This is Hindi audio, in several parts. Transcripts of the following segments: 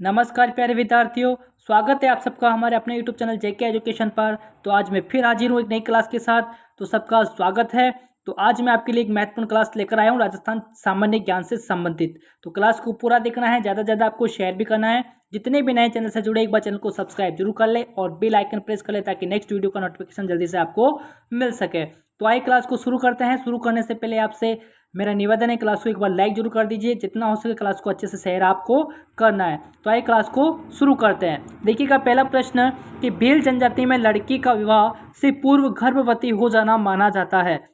नमस्कार प्यारे विद्यार्थियों, स्वागत है आप सबका हमारे अपने यूट्यूब चैनल जेके एजुकेशन पर। तो आज मैं फिर हाजिर हूँ एक नई क्लास के साथ। तो सबका स्वागत है। तो आज मैं आपके लिए एक महत्वपूर्ण क्लास लेकर आया हूँ राजस्थान सामान्य ज्ञान से संबंधित। तो क्लास को पूरा देखना है, ज़्यादा से ज़्यादा आपको शेयर भी करना है। जितने भी नए चैनल से जुड़े एक बार चैनल को सब्सक्राइब जरूर कर ले और बेल आइकन प्रेस कर ले ताकि नेक्स्ट वीडियो का नोटिफिकेशन जल्दी से आपको मिल सके। तो आइए क्लास को शुरू करते हैं। शुरू करने से पहले आपसे मेरा निवेदन है, क्लास को एक बार लाइक जरूर कर दीजिए। जितना हो सके क्लास को अच्छे से शेयर आपको करना है। तो आइए क्लास को शुरू करते हैं। देखिएगा पहला प्रश्न कि भील जनजाति में लड़की का विवाह से पूर्व गर्भवती हो जाना माना जाता है।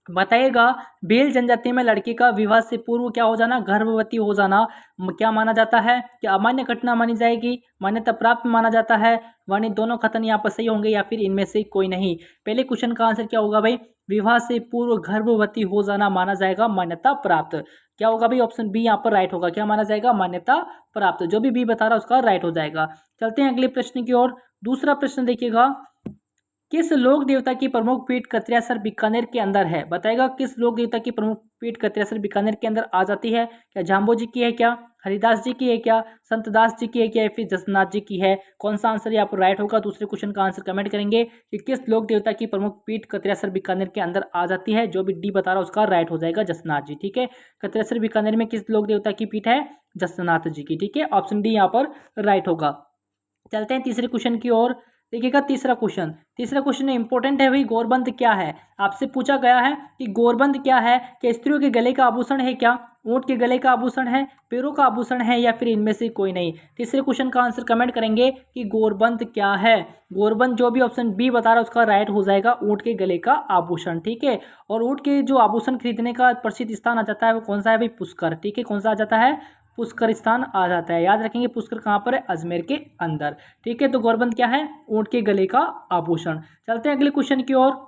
बताइएगा भील जनजाति में लड़की का विवाह से पूर्व क्या हो जाना, गर्भवती हो जाना क्या माना जाता है। क्या अमान्य घटना मानी जाएगी, मान्यता प्राप्त माना जाता है, वाणी दोनों कथन यहाँ पर सही होंगे या फिर इनमें से कोई नहीं। पहले क्वेश्चन का आंसर क्या होगा भाई, विवाह से पूर्व गर्भवती हो जाना माना जाएगा मान्यता प्राप्त। क्या होगा भाई, ऑप्शन बी यहाँ पर राइट होगा। क्या माना जाएगा, मान्यता प्राप्त। जो भी बी बता रहा है उसका राइट हो जाएगा। चलते हैं अगले प्रश्न की ओर। दूसरा प्रश्न देखिएगा, किस लोक देवता की प्रमुख पीठ कत्रियासर बीकानेर के अंदर है। बताएगा किस लोक देवता की प्रमुख पीठ कत्रियासर बीकानेर के अंदर आ जाती है। क्या जाम्बो जी की है, क्या हरिदास जी की है, क्या संतदास जी की है, क्या या फिर जसनाथ जी की है। कौन सा आंसर यहाँ पर राइट होगा। दूसरे क्वेश्चन का आंसर कमेंट करेंगे कि किस लोक देवता की प्रमुख पीठ कत्रियासर बीकानेर के अंदर आ जाती है। जो भी डी बता रहा है उसका राइट हो जाएगा, जसनाथ जी। ठीक है, कत्रियासर बीकानेर में किस लोक देवता की पीठ है, जसनाथ जी की। ठीक है, ऑप्शन डी यहाँ पर राइट होगा। चलते हैं तीसरे क्वेश्चन की ओर। देखिएगा तीसरा क्वेश्चन इंपॉर्टेंट है भाई। गोरबंद क्या है, आपसे पूछा गया है कि गोरबंद क्या है। क्या स्त्रियों के गले का आभूषण है, क्या ऊंट के गले का आभूषण है, पैरों का आभूषण है या फिर इनमें से कोई नहीं। तीसरे क्वेश्चन का आंसर कमेंट करेंगे कि गोरबंद क्या है। गोरबंद जो भी ऑप्शन बी बता रहा है उसका राइट हो जाएगा, ऊंट के गले का आभूषण। ठीक है, और ऊंट के जो आभूषण खरीदने का प्रसिद्ध स्थान आ जाता है वो कौन सा है भाई, पुष्कर। ठीक है, कौन सा आ जाता है, पुष्कर स्थान आ जाता है। याद रखेंगे पुष्कर कहाँ पर है, अजमेर के अंदर। ठीक है, तो गोरबंद क्या है, ऊंट के गले का आभूषण। चलते हैं अगले क्वेश्चन की ओर।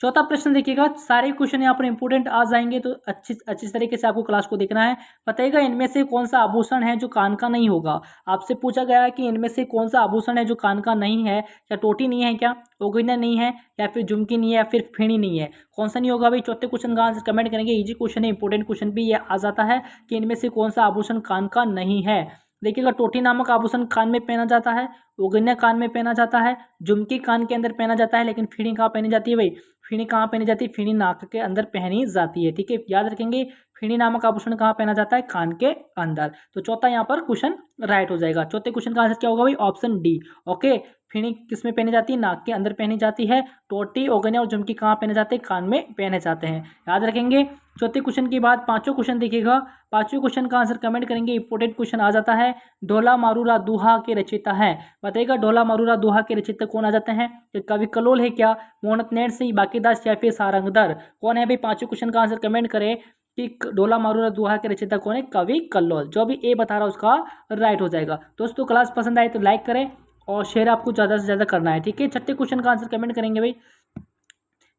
चौथा प्रश्न देखिएगा, सारे क्वेश्चन यहाँ पर इंपोर्टेंट आ जाएंगे तो अच्छी तरीके से आपको क्लास को देखना है। बताइएगा इनमें से कौन सा आभूषण है जो कान का नहीं होगा। आपसे पूछा गया है कि इनमें से कौन सा आभूषण है जो कान का नहीं है। क्या टोटी नहीं है, क्या ओगिना नहीं है, या फिर झुमकी नहीं है, या फिर फेणी नहीं है। कौन सा नहीं होगा भाई। चौथे क्वेश्चन का आंसर कमेंट करेंगे। इजी क्वेश्चन है, इंपोर्टेंट क्वेश्चन भी ये आ जाता है कि इनमें से कौन सा आभूषण कान का नहीं है। देखिएगा टोटी नामक आभूषण कान में पहना जाता है, ओगिना कान में पहना जाता है, झुमकी कान के अंदर पहना जाता है, लेकिन फेणी कहाँ पहनी जाती है भाई, फेणी कहाँ पहनी जाती है, फेणी नाक के अंदर पहनी जाती है। ठीक है, याद रखेंगे फेणी नामक आभूषण कहाँ पहना जाता है, कान के अंदर। तो चौथा यहाँ पर क्वेश्चन राइट हो जाएगा। चौथे क्वेश्चन का आंसर क्या होगा भाई, ऑप्शन डी। ओके, फेणी किस में पहनी जाती है, नाक के अंदर पहनी जाती है। टोटी ओगने और झुमकी कहाँ पहने जाते हैं, कान में पहने जाते हैं। याद रखेंगे। चौथे क्वेश्चन के बाद पांचों क्वेश्चन देखिएगा। पांचवें क्वेश्चन का आंसर कमेंट करेंगे। इंपोर्टेंट क्वेश्चन आ जाता है, ढोला मारूरा दुहा के रचयिता है। बताइएगा ढोला मारूरा दुहा के रचयिता कौन आ जाते हैं। कवि कलोल है, क्या मोहनत नैन सिंह, बाकीदास या फिर सारंगधर। कौन है भाई, पांचों क्वेश्चन का आंसर कमेंट करें कि ढोला मारूरा दुहा के रचयिता कौन है, कवि कल्लोल। जो भी ए बता रहा है उसका राइट हो जाएगा। दोस्तों क्लास पसंद आए तो लाइक करें और शेयर आपको ज़्यादा से ज़्यादा करना है। ठीक है, छठे क्वेश्चन का आंसर कमेंट करेंगे भाई।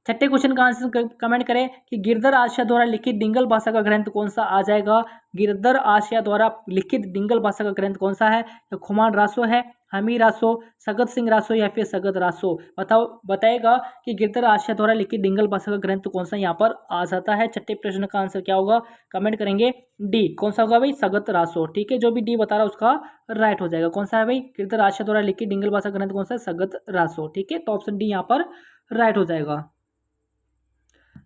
छठे क्वेश्चन का आंसर कमेंट करें कि गिरधर आसिया द्वारा लिखित डिंगल भाषा का ग्रंथ कौन सा आ जाएगा। गिरधर आसिया द्वारा लिखित डिंगल भाषा का ग्रंथ कौन सा है। तो खुमान रासो है, हमी रासो, सगत सिंह रासो या फिर सगत रासो। बताएगा कि गिरधर आसिया द्वारा लिखित डिंगल भाषा का ग्रंथ कौन सा यहाँ पर आ जाता है। छठे प्रश्न का आंसर क्या होगा, कमेंट करेंगे डी। कौन सा होगा भाई, सगत रासो। ठीक है, जो भी डी बता रहा है उसका राइट हो जाएगा। कौन सा है भाई, गिरधर आसिया द्वारा लिखित डिंगल भाषा ग्रंथ कौन सा है, सगत रासो। ठीक है, तो ऑप्शन डी यहाँ पर राइट हो जाएगा।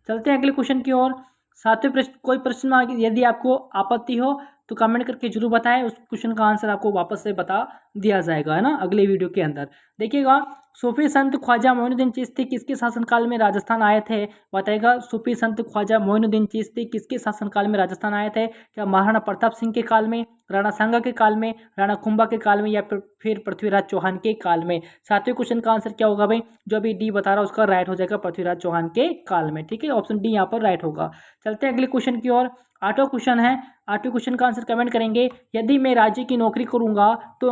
चलते हैं अगले क्वेश्चन की ओर। सातवें प्रश्न, कोई प्रश्न में यदि आपको आपत्ति हो तो कमेंट करके जरूर बताएं, उस क्वेश्चन का आंसर आपको वापस से बता दिया जाएगा, है ना, अगले वीडियो के अंदर। देखिएगा सूफी संत ख्वाजा मोइनुद्दीन चिश्ती किसके शासनकाल में राजस्थान आए थे। बताएगा सूफी संत ख्वाजा मोइनुद्दीन चिश्ती किसके शासनकाल में राजस्थान आए थे। क्या महाराणा प्रताप सिंह के काल में, राणा सांगा के काल में, राणा कुंभा के काल में, या फिर पृथ्वीराज चौहान के काल में। सातवें क्वेश्चन का आंसर क्या होगा भाई, जो भी डी बता रहा है उसका राइट हो जाएगा, पृथ्वीराज चौहान के काल में। ठीक है, ऑप्शन डी यहाँ पर राइट होगा। चलते हैं अगले क्वेश्चन की ओर। आठवां क्वेश्चन है, आठवें क्वेश्चन का आंसर कमेंट करेंगे। यदि मैं राज्य की नौकरी करूंगा तो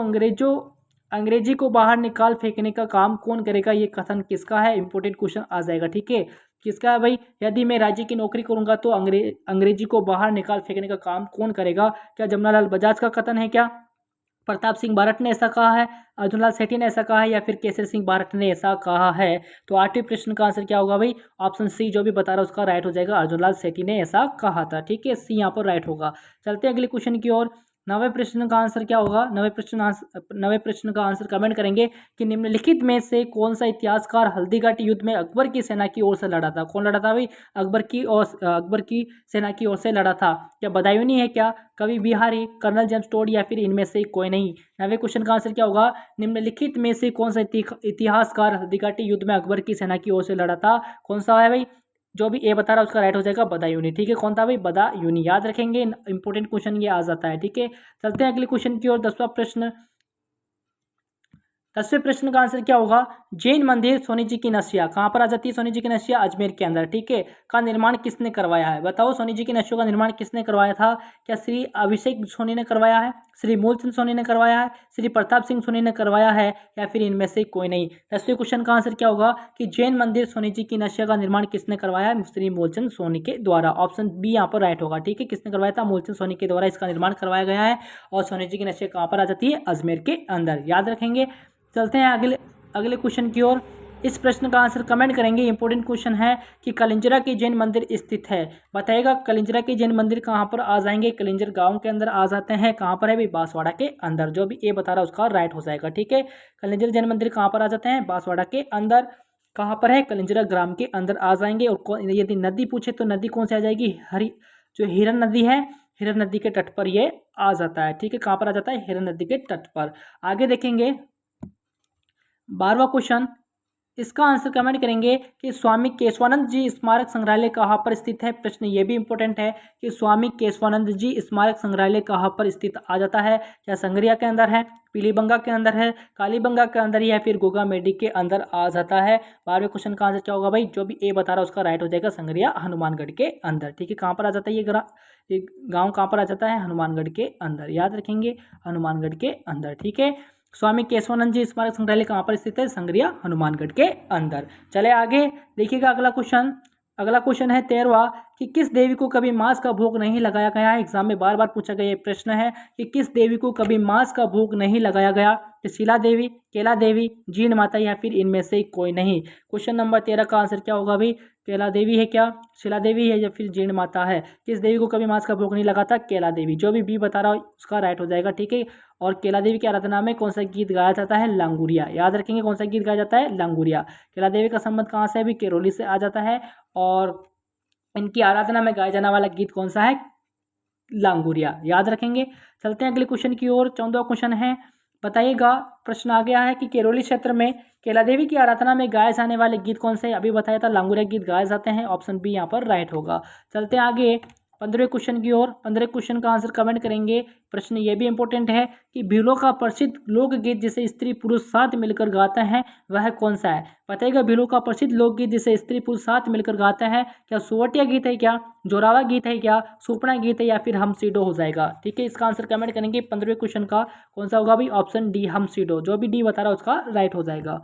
अंग्रेजी को बाहर निकाल फेंकने का काम कौन करेगा। ये कथन किसका है, इंपोर्टेंट क्वेश्चन आ जाएगा। ठीक है, किसका है भाई, यदि मैं राज्य की नौकरी करूंगा तो अंग्रेजी को बाहर निकाल फेंकने का काम कौन करेगा। क्या जमनालाल बजाज का कथन है, क्या प्रताप सिंह बारट ने ऐसा कहा है, अर्जुनलाल सेठी ने ऐसा कहा है, या फिर केसरी सिंह बारट ने ऐसा कहा है। तो आठवें प्रश्न का आंसर क्या होगा भाई, ऑप्शन सी। जो भी बता रहा है उसका राइट हो जाएगा, अर्जुनलाल सेठी ने ऐसा कहा था। ठीक है, सी यहाँ पर राइट होगा। चलते हैं अगले क्वेश्चन की ओर। नवे प्रश्न का आंसर क्या होगा? नवे प्रश्न का आंसर कमेंट करेंगे कि निम्नलिखित में से कौन सा इतिहासकार हल्दीघाटी युद्ध में अकबर की सेना की ओर से लड़ा था? कौन लड़ा था भाई? अकबर की सेना की ओर से लड़ा था। क्या बदायूंनी है क्या, कवि बिहारी, कर्नल जेम्स टोड या फिर इनमें से कोई नहीं? नवे क्वेश्चन का आंसर क्या होगा? निम्नलिखित में से कौन सा इतिहासकार हल्दीघाटी युद्ध में अकबर की सेना की ओर से लड़ा था? कौन सा है भाई? जो भी ए बता रहा है उसका राइट हो जाएगा बदायूनी। ठीक है, कौन था भाई? बदायूनी। याद रखेंगे, इंपॉर्टेंट क्वेश्चन ये आ जाता है। ठीक है, चलते हैं अगले क्वेश्चन की ओर। 10वां प्रश्न। 10वें प्रश्न का आंसर क्या होगा? जैन मंदिर सोनी जी की नशिया कहाँ पर आ जाती है? सोनी जी की नशिया अजमेर के अंदर। ठीक है, का निर्माण किसने करवाया है? बताओ, सोनी जी की नशियों का निर्माण किसने करवाया था? क्या श्री अभिषेक सोनी ने करवाया है, श्री मूलचंद सोनी ने करवाया है, श्री प्रताप सिंह सोनी ने करवाया है, या फिर इनमें से कोई नहीं? 10वें क्वेश्चन का आंसर क्या होगा कि जैन मंदिर सोनी जी की नशिया का निर्माण किसने करवाया है? श्री मूलचंद सोनी के द्वारा। ऑप्शन बी यहाँ पर राइट होगा। ठीक है, किसने करवाया था? मूलचंद सोनी के द्वारा इसका निर्माण करवाया गया है। और सोनी जी की नशिया कहाँ पर आ जाती है? अजमेर के अंदर। याद रखेंगे। चलते हैं अगले अगले क्वेश्चन की ओर। इस प्रश्न का आंसर कमेंट करेंगे। इंपॉर्टेंट क्वेश्चन है कि कलिंजरा के जैन मंदिर स्थित है। बताइएगा कलिंजरा के जैन मंदिर कहाँ पर आ जाएंगे? कलिंजर गांव के अंदर आ जाते हैं। कहाँ पर है भी? बांसवाड़ा के अंदर। जो भी ए बता रहा है उसका राइट हो जाएगा। ठीक है, कलिंजर जैन मंदिर कहाँ पर आ जाते हैं? बांसवाड़ा के अंदर। कहाँ पर है? कलिंजरा ग्राम के अंदर आ जाएंगे। और यदि नदी पूछे तो नदी कौन सी आ जाएगी? जो हिरन नदी है, हिरन नदी के तट पर ये आ जाता है। ठीक है, कहाँ पर आ जाता है? हिरन नदी के तट पर। आगे देखेंगे 12वां क्वेश्चन। इसका आंसर कमेंट करेंगे कि स्वामी केशवानंद जी स्मारक संग्रहालय कहाँ पर स्थित है। प्रश्न ये भी इंपॉर्टेंट है कि स्वामी केशवानंद जी स्मारक संग्रहालय कहाँ पर स्थित आ जाता है? क्या संगरिया के अंदर है, पीलीबंगा के अंदर है, कालीबंगा के अंदर, या फिर गोगा मेडी के अंदर आ जाता है? 12वें क्वेश्चन का आंसर क्या होगा भाई? जो भी ए बता रहा है उसका राइट हो जाएगा संगरिया हनुमानगढ़ के अंदर। ठीक है, कहाँ पर आ जाता है ये गाँव कहाँ पर आ जाता है? हनुमानगढ़ के अंदर। याद रखेंगे, हनुमानगढ़ के अंदर। ठीक है, स्वामी केशवानंद जी स्मारक संग्रहालय कहाँ पर स्थित है? संगरिया हनुमानगढ़ के अंदर। चले आगे देखिएगा अगला क्वेश्चन। अगला क्वेश्चन है 13वां कि किस देवी को कभी मांस का भोग नहीं लगाया गया है? एग्जाम में बार बार पूछा गया ये प्रश्न है कि किस देवी को कभी मांस का भोग नहीं लगाया गया? तो शिला देवी, केला देवी, जीण माता, या फिर इनमें से कोई नहीं? क्वेश्चन नंबर 13 का आंसर क्या होगा भाई? केला देवी है क्या, शिला देवी है, या फिर जीण माता है? किस देवी को कभी मांस का भोग नहीं लगा था? केला देवी। जो भी बी बता रहा हो उसका राइट हो जाएगा। ठीक है, और केला देवी की आराधना में कौन सा गीत गाया जाता है? लांगुरिया। याद रखेंगे, कौन सा गीत गाया जाता है? लांगुरिया। केला देवी का संबंध कहाँ से है? भी केरोली से आ जाता है। और इनकी आराधना में गाया जाने वाला गीत कौन सा है? लांगुरिया। याद रखेंगे। चलते हैं अगले क्वेश्चन की ओर। 14वां क्वेश्चन है, बताइएगा। प्रश्न आ गया है कि केरोली क्षेत्र में केला देवी की आराधना में गाए जाने वाले गीत कौन से? अभी बताया था लांगुरिया गीत गाए जाते हैं। ऑप्शन बी यहाँ पर राइट होगा। चलते हैं आगे 15वें क्वेश्चन की ओर। 15वें क्वेश्चन का आंसर कमेंट करेंगे। प्रश्न ये भी इंपॉर्टेंट है कि भीलों का प्रसिद्ध लोकगीत जिसे स्त्री पुरुष साथ मिलकर गाते हैं वह कौन सा है? बताइएगा, भीलों का प्रसिद्ध लोकगीत जिसे स्त्री पुरुष साथ मिलकर गाते हैं, क्या सोवटिया गीत है क्या, जोरावा गीत है क्या, सुपना गीत है, या फिर हम सीडो हो जाएगा? ठीक है, इसका आंसर कमेंट करेंगे। 15वें क्वेश्चन का कौन सा होगा भाई? ऑप्शन डी, हम सीडो। जो भी डी बता रहा है उसका राइट हो जाएगा।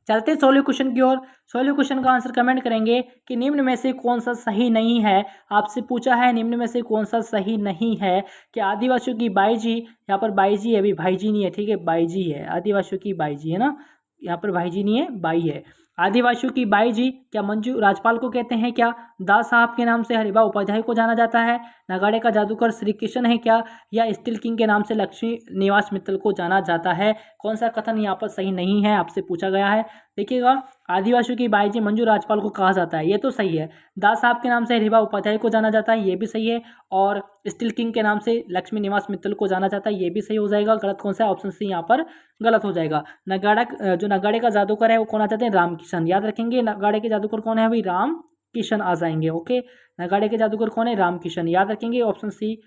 चलते हैं 16वें क्वेश्चन की ओर। 16वें क्वेश्चन का आंसर कमेंट करेंगे कि निम्न में से कौन सा सही नहीं है? आपसे पूछा है निम्न में से कौन सा सही नहीं है। कि आदिवासियों की बाई जी, यहाँ पर बाई जी है, अभी भाई जी नहीं है। ठीक है, बाई जी है। आदिवासियों की बाई जी है ना, यहाँ पर भाई जी नहीं है, बाई है। आदिवासियों की बाई जी क्या मंजू राजपाल को कहते हैं क्या? दास साहब के नाम से हरिभा उपाध्याय को जाना जाता है? नगाड़े का जादूगर श्री कृष्ण है क्या? या स्टील किंग के नाम से लक्ष्मी निवास मित्तल को जाना जाता है? कौन सा कथन यहाँ पर सही नहीं है आपसे पूछा गया है? देखिएगा, आदिवासियों की बाई जी मंजू राजपाल को कहा जाता है, ये तो सही है। दास साहब के नाम से हरिभा उपाध्याय को जाना जाता है, ये भी सही है। और स्टील किंग के नाम से लक्ष्मी निवास मित्तल को जाना जाता है, ये भी सही हो जाएगा। गलत कौन सा है? ऑप्शन सी यहाँ पर गलत हो जाएगा। जो नगाड़े का जादूगर है वो कौन आ जाते हैं? रामकिशन। याद रखेंगे, नगाड़े के जादूगर कौन है अभी? राम किशन आ जाएंगे। ओके, नगाड़े के जादूगर कौन है? रामकिशन। याद रखेंगे, ऑप्शन सी।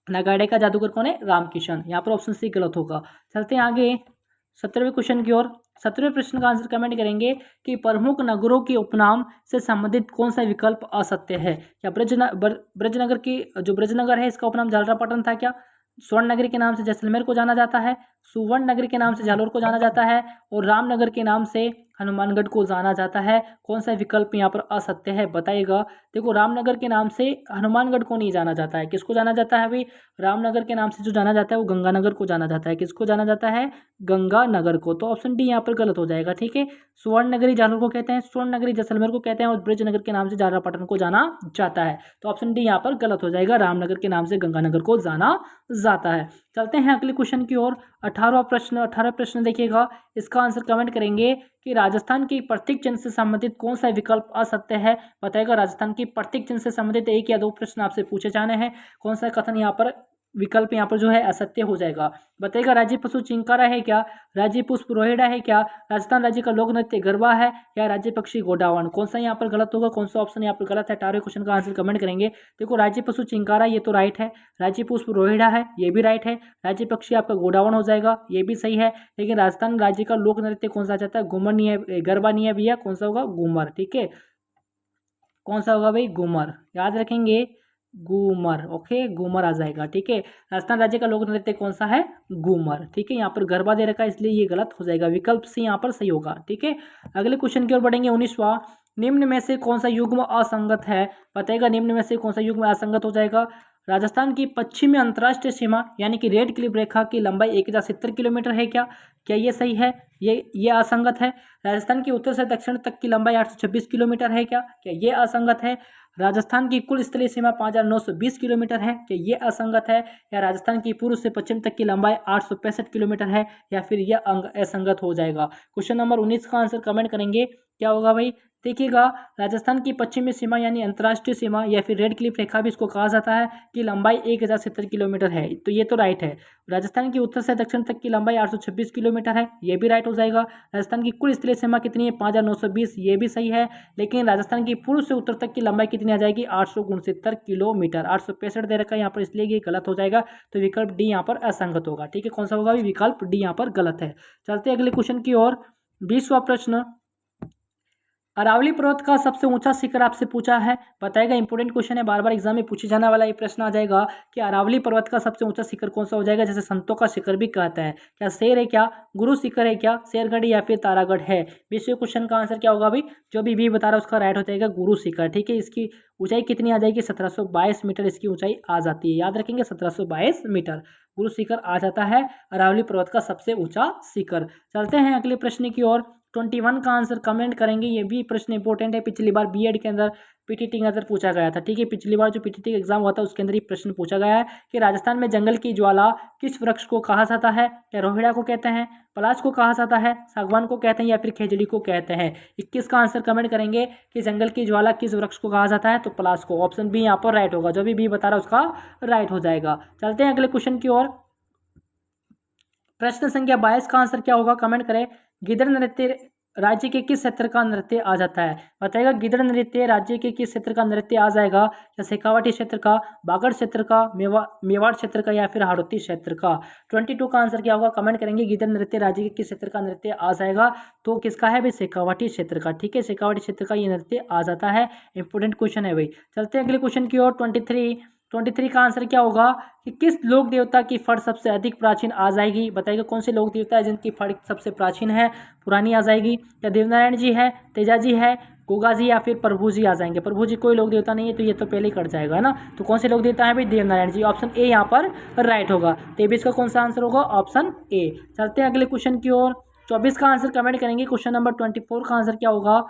नगाड़े का जादूगर कौन है? रामकिशन। यहाँ पर ऑप्शन सी गलत होगा। चलते हैं आगे 17वें क्वेश्चन की ओर। 17वें प्रश्न का आंसर कमेंट करेंगे कि प्रमुख नगरों के उपनाम से संबंधित कौन सा विकल्प असत्य है? क्या ब्रजनगर की जो ब्रजनगर है इसका उपनाम झालरापाटन था क्या? स्वर्ण नगरी के नाम से जैसलमेर को जाना जाता है? सुवर्ण नगरी के नाम से जालोर को जाना जाता है और रामनगर के नाम से हनुमानगढ़ को जाना जाता है। कौन सा विकल्प यहाँ पर असत्य है बताइएगा। देखो रामनगर के नाम से हनुमानगढ़ को नहीं जाना जाता है, किसको जाना जाता है अभी, रामनगर के नाम से जो जाना जाता है वो गंगानगर को जाना जाता है। किसको जाना जाता है, गंगानगर को। तो ऑप्शन डी यहाँ पर गलत हो जाएगा। ठीक है, सुवर्ण नगरी जालोर को कहते हैं, स्वर्ण नगरी जैसलमेर को कहते हैं और ब्रजनगर के नाम से झालरापाटन को जाना जाता है। तो ऑप्शन डी यहाँ पर गलत हो जाएगा, रामनगर के नाम से गंगानगर को जाना जाता है। चलते हैं अगले क्वेश्चन की ओर। 18वां प्रश्न देखिएगा, इसका आंसर कमेंट करेंगे कि राजस्थान की प्रत्येक चिन्ह से संबंधित कौन सा विकल्प असत्य है बताएगा। राजस्थान की प्रत्येक चिन्ह से संबंधित 1 या 2 प्रश्न आपसे पूछे जाने हैं। कौन सा कथन यहाँ पर विकल्प यहाँ पर जो है असत्य हो जाएगा बताइएगा। राज्य पशु चिंकारा है क्या, राज्य पुष्प रोहिड़ा है क्या, राजस्थान राज्य का लोक नृत्य गरबा है या राज्य पक्षी गोडावण। कौन सा यहाँ पर गलत होगा, कौन सा ऑप्शन यहाँ पर गलत है, 18वें क्वेश्चन का आंसर कमेंट करेंगे। देखो राज्य पशु चिंकारा ये तो राइट है, राज्य पुष्प रोहिड़ा है ये भी राइट है, राज्य पक्षी आपका गोडावण हो जाएगा ये भी सही है। लेकिन राजस्थान राज्य का लोक नृत्य कौन सा आ जाता है, घूमर नहीं है, गरबा नहीं है भैया, कौन सा होगा, घूमर। ठीक है, कौन सा होगा भाई, घूमर, याद रखेंगे घूमर। ओके, घूमर आ जाएगा। ठीक है, राजस्थान राज्य का लोक नृत्य कौन सा है, घूमर। ठीक है, यहाँ पर गरबा दे रखा है इसलिए ये गलत हो जाएगा, विकल्प सी यहाँ पर सही होगा। ठीक है, अगले क्वेश्चन की ओर बढ़ेंगे। 19वां, निम्न में से कौन सा युग्म असंगत है बताएगा। निम्न में से कौन सा युग्म असंगत हो जाएगा। राजस्थान की पश्चिमी अंतर्राष्ट्रीय सीमा यानी कि रेड क्लिफ रेखा की लंबाई 1070 किलोमीटर है क्या, क्या ये सही है, ये असंगत है। राजस्थान की उत्तर से दक्षिण तक की लंबाई 826 किलोमीटर है क्या ये असंगत है। राजस्थान की कुल स्थलीय सीमा 5920 किलोमीटर है क्या ये असंगत है। या राजस्थान की पूर्व से पश्चिम तक की लंबाई 865 किलोमीटर है या फिर यह अंग असंगत हो जाएगा। क्वेश्चन नंबर 19 का आंसर कमेंट करेंगे, क्या होगा भाई। देखिएगा, राजस्थान की पश्चिमी सीमा यानी अंतर्राष्ट्रीय सीमा या फिर रेड क्लिफ रेखा भी इसको कहा जाता है कि लंबाई 1070 किलोमीटर है, तो ये तो राइट है। राजस्थान की उत्तर से दक्षिण तक की लंबाई 826 किलोमीटर है, ये भी राइट हो जाएगा। राजस्थान की कुल स्थलीय सीमा कितनी है, 5920, ये भी सही है। लेकिन राजस्थान की पूर्व से उत्तर तक की लंबाई कितनी आ जाएगी, 869 किलोमीटर, 865 दे रखा है यहाँ पर, इसलिए ये गलत हो जाएगा। तो विकल्प डी यहाँ पर असंगत होगा। ठीक है, कौन सा होगा, विकल्प डी यहाँ पर गलत है। चलते अगले क्वेश्चन की ओर। 20वां प्रश्न, अरावली पर्वत का सबसे ऊंचा शिखर आपसे पूछा है बताएगा। इंपॉर्टेंट क्वेश्चन है, बार बार एग्जाम में पूछे जाने वाला ये प्रश्न आ जाएगा कि अरावली पर्वत का सबसे ऊंचा शिखर कौन सा हो जाएगा, जैसे संतों का शिखर भी कहता है। क्या शेर है, क्या गुरु शिखर है, क्या शेरगढ़ या फिर तारागढ़ है। 20वें क्वेश्चन का आंसर क्या होगा भाई, जो भी बता रहा है उसका राइट हो जाएगा गुरु शिखर। ठीक है, इसकी ऊंचाई कितनी आ जाएगी, 1722 मीटर इसकी ऊंचाई आ जाती है, याद रखेंगे 1722 मीटर गुरु शिखर आ जाता है अरावली पर्वत का सबसे ऊंचा शिखर। चलते हैं अगले प्रश्न की ओर। 21 का आंसर कमेंट करेंगे, ये भी प्रश्न इंपॉर्टेंट है, पिछली बार बीएड के अंदर पीटीटी के अंदर पूछा गया था। ठीक है, पिछली बार जो पीटीटी एग्जाम हुआ था उसके अंदर ये प्रश्न पूछा गया है कि राजस्थान में जंगल की ज्वाला किस वृक्ष को कहा जाता है। क्या रोहिड़ा को कहते हैं, पलाश को कहा जाता है, सागवान को कहते हैं या फिर खेजड़ी को कहते हैं। 21 का आंसर कमेंट करेंगे कि जंगल की ज्वाला किस वृक्ष को कहा जाता है, तो पलाश को। ऑप्शन बी यहाँ पर राइट होगा, जो भी बी बता रहा है उसका राइट हो जाएगा। चलते हैं अगले क्वेश्चन की ओर। प्रश्न संख्या 22 का आंसर क्या होगा, कमेंट करें। गिदड़ नृत्य राज्य के किस क्षेत्र का नृत्य आ जाता है बताएगा। गिदड़ नृत्य राज्य के किस क्षेत्र का नृत्य आ जाएगा, या शेखावाटी क्षेत्र का, बागड़ क्षेत्र का, मेवाड़ क्षेत्र का या फिर हाड़ौती क्षेत्र का। 22 का आंसर क्या होगा, कमेंट करेंगे। गिदड़ नृत्य राज्य के किस क्षेत्र का नृत्य आ जाएगा, तो किसका है भाई, शेखावाटी क्षेत्र का। ठीक है, शेखावाटी क्षेत्र का ये नृत्य आ जाता है। इंपॉर्टेंट क्वेश्चन है भाई। चलते हैं अगले क्वेश्चन की ओर। 23 का आंसर क्या होगा कि किस लोक देवता की फड़ सबसे अधिक प्राचीन आ जाएगी बताइएगा। कौन से लोक देवता है जिनकी फड़ सबसे प्राचीन है, पुरानी आ जाएगी। क्या देवनारायण जी है, तेजा जी है, गोगा जी या फिर प्रभु जी आ जाएंगे। प्रभु जी कोई लोक देवता नहीं है, तो ये तो पहले ही कट जाएगा ना। तो कौन से लोक देवता है भाई, देवनारायण जी। ऑप्शन ए यहाँ पर राइट होगा। 23 का कौन सा आंसर होगा, ऑप्शन ए। चलते हैं अगले क्वेश्चन की ओर। 24 का आंसर कमेंट करेंगे। क्वेश्चन नंबर 24 का आंसर क्या होगा,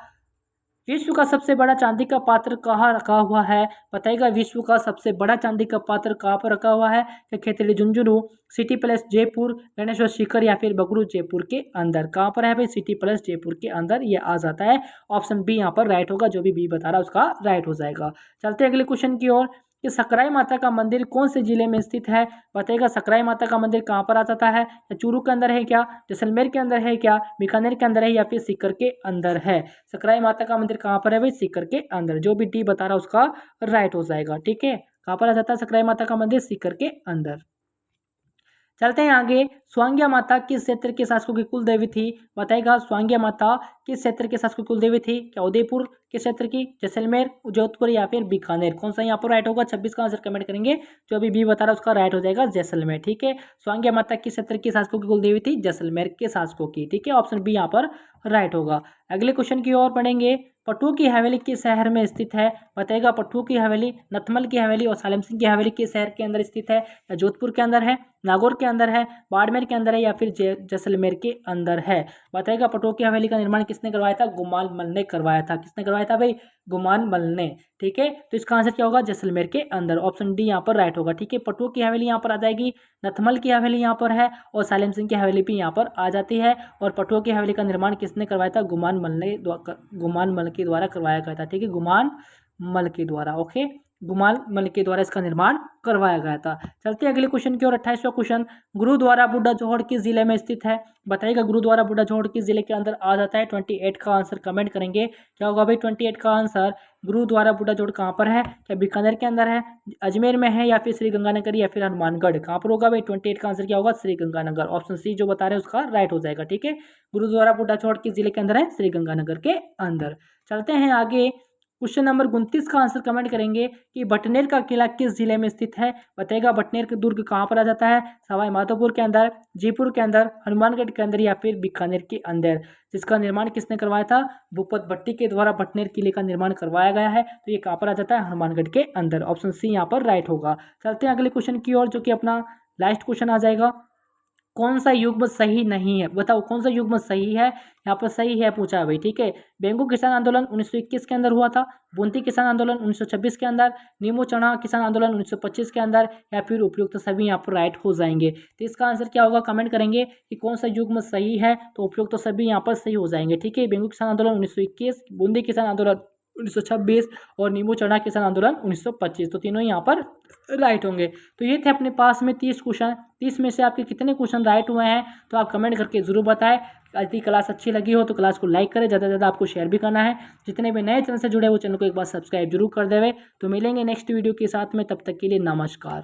विश्व का सबसे बड़ा चांदी का पात्र कहाँ रखा हुआ है बताइएगा। विश्व का सबसे बड़ा चांदी का पात्र कहाँ पर रखा हुआ है, क्या खेतड़ी झुंझुनू, सिटी पैलेस जयपुर, गणेश्वर शिखर या फिर बगरू जयपुर के अंदर। कहाँ पर है भाई, सिटी पैलेस जयपुर के अंदर ये आ जाता है। ऑप्शन बी यहाँ पर राइट होगा, जो भी बी बता रहा है उसका राइट हो जाएगा। चलते हैं अगले क्वेश्चन की ओर कि सकराई माता का मंदिर कौन से जिले में स्थित है बताइएगा। सकराई माता का मंदिर कहाँ पर आ जाता है, या चूरू के अंदर है क्या, जैसलमेर के अंदर है क्या, बीकानेर के अंदर है या फिर सीकर के अंदर है। सकराई माता का मंदिर कहाँ पर है भाई, सीकर के अंदर। जो भी डी बता रहा है उसका राइट हो जाएगा। ठीक है, कहाँ पर आ जाता है सकराई माता का मंदिर, सीकर के अंदर। चलते हैं आगे। स्वांग्या माता किस क्षेत्र के शासकों की कुल देवी थी? बताएगा स्वांग्या माता किस क्षेत्र के शासकों की कुल देवी थी? क्या उदयपुर के क्षेत्र की, जैसलमेर, जोधपुर या फिर बीकानेर? कौन सा यहाँ पर राइट होगा? 26 का आंसर कमेंट करेंगे। जो अभी बी बता रहा है उसका राइट हो जाएगा जैसलमेर। ठीक है, स्वांग्या माता किस क्षेत्र के शासकों की कुल देवी थी? जैसलमेर के शासकों की। ठीक है, ऑप्शन बी यहाँ पर राइट होगा। अगले क्वेश्चन की ओर बढ़ेंगे। पट्टू की हवेली किस शहर में स्थित है? बताएगा पट्टू की हवेली नथमल की हवेली और सालेम सिंह की हवेली किस शहर के अंदर स्थित है? या जोधपुर के अंदर है, नागौर के अंदर है, बाड़मेर के अंदर है या फिर जैसलमेर के अंदर है? बताएगा पट्टू की हवेली का निर्माण किसने करवाया था? गुमान मल ने करवाया था। किसने करवाया था भाई? गुमान मल ने। ठीक है, तो इसका आंसर क्या होगा? जैसलमेर के अंदर। ऑप्शन डी यहाँ पर राइट होगा। ठीक है, पट्टू की हवेली यहाँ पर आ जाएगी, नथमल की हवेली यहाँ पर है और सालेम सिंह की हवेली भी यहाँ पर आ जाती है। और पट्टू की हवेली का निर्माण किसने करवाया था? गुमान मल के द्वारा करवाया गया था। ठीक है, गुमान मल के द्वारा। ओके, गुमान मल के द्वारा इसका निर्माण करवाया गया था। चलते हैं अगले क्वेश्चन की ओर। 28वां क्वेश्चन, गुरुद्वारा बुड्ढा जोहड़ किस जिले में स्थित है? बताइएगा गुरुद्वारा बुड्ढा जोहड़ किस जिले के अंदर आ जाता है? 28 का आंसर कमेंट करेंगे। क्या होगा भाई 28 का आंसर? गुरुद्वारा बुड्ढा जोहड़ कहाँ पर है? क्या बीकानेर के अंदर है, अजमेर में है या फिर श्री गंगानगर या फिर हनुमानगढ़? कहाँ पर होगा भाई? 28 का आंसर क्या होगा? श्री गंगानगर। ऑप्शन सी जो बता रहे हैं उसका राइट हो जाएगा। ठीक है, गुरुद्वारा बुड्ढा जोहड़ किस जिले के अंदर है? श्री गंगानगर के अंदर। चलते हैं आगे। क्वेश्चन नंबर 29 का आंसर कमेंट करेंगे कि बटनेर का किला किस जिले में स्थित है? बताएगा बटनेर का दुर्ग कहाँ पर आ जाता है? सवाई माधोपुर के अंदर, जयपुर के अंदर, हनुमानगढ़ के अंदर या फिर बीकानेर के अंदर? जिसका निर्माण किसने करवाया था? भूपत भट्टी के द्वारा बटनेर किले का निर्माण करवाया गया है। तो ये कहाँ पर आ जाता है? हनुमानगढ़ के अंदर। ऑप्शन सी यहाँ पर राइट होगा। चलते हैं अगले क्वेश्चन की ओर, जो कि अपना लास्ट क्वेश्चन आ जाएगा। कौन सा युग्म सही नहीं है? बताओ कौन सा युग्म सही है? यहाँ पर सही है पूछा है भाई। ठीक है, बेंगू किसान आंदोलन 1921 के अंदर हुआ था, बूंदी किसान आंदोलन 1926 के अंदर, नीमू चढ़ा किसान आंदोलन 1925 के अंदर, या फिर उपयुक्त सभी यहाँ पर राइट हो जाएंगे। तो इसका आंसर क्या होगा? कमेंट करेंगे कि कौन सा युग्म सही है। तो उपयुक्त सभी यहाँ पर सही हो जाएंगे। ठीक है, बेंगू किसान आंदोलन 1921, बूंदी किसान आंदोलन 1926 और नींबू चढ़ा किसान आंदोलन 1925। तो तीनों यहाँ पर राइट होंगे। तो ये थे अपने पास में 30 क्वेश्चन। 30 में से आपके कितने क्वेश्चन राइट हुए हैं तो आप कमेंट करके जरूर बताएं। यदि क्लास अच्छी लगी हो तो क्लास को लाइक करें, ज़्यादा से ज़्यादा आपको शेयर भी करना है। जितने भी नए चैनल से जुड़े वो चैनल को एक बार सब्सक्राइब जरूर कर देवे। तो मिलेंगे नेक्स्ट वीडियो के साथ में, तब तक के लिए नमस्कार।